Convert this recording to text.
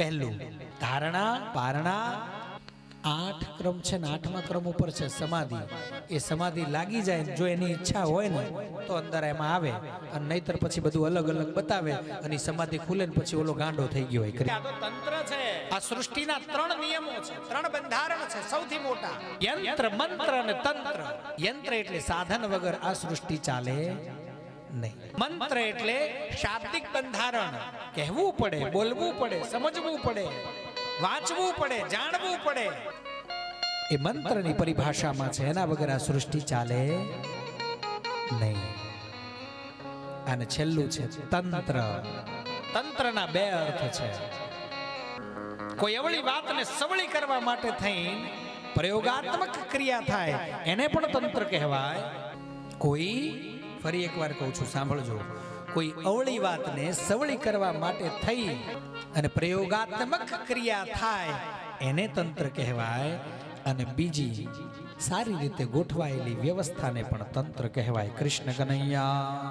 પહેલું ધારણા પારણા 8 ક્રમ છે ને 8મા ક્રમ ઉપર છે સમાધિ. એ સમાધિ લાગી જાય જો એની ઈચ્છા હોય ને તો અંદર એમાં આવે, અને નહીતર પછી બધું અલગ અલગ બતાવે અને સમાધિ ખુલે ને પછી ઓલો ગાંડો થઈ ગયો હોય. આ તો તંત્ર છે. આ સૃષ્ટિના 3 નિયમો છે, 3 બંધારણ છે સૌથી મોટા: યંત્ર, મંત્ર અને તંત્ર. યંત્ર એટલે સાધન વગર આ સૃષ્ટિ ચાલે નહીં. મંત્ર એટલે શાબ્દિક બંધારણ, કહેવું પડે, બોલવું પડે, સમજવું પડે, વાંચવું પડે, જાણવું પડે. એ મંત્રની પરિભાષામાં છે, એના વગર આ સૃષ્ટિ ચાલે નહીં. અને છેલ્લું છે તંત્ર. તંત્રના 2 અર્થ છે. કોઈ અવળી વાતને સવળી કરવા માટે થઈને પ્રયોગાત્મક ક્રિયા થાય એને પણ તંત્ર કહેવાય. કોઈ, ફરી એકવાર કહું છું સાંભળજો, કોઈ અવળી વાતને સવળી કરવા માટે થઈ અને પ્રયોગાત્મક ક્રિયા થાય એને તંત્ર કહેવાય. અને બીજી સારી રીતે ગોઠવાયેલી વ્યવસ્થાને પણ તંત્ર કહેવાય. કૃષ્ણ કનૈયા.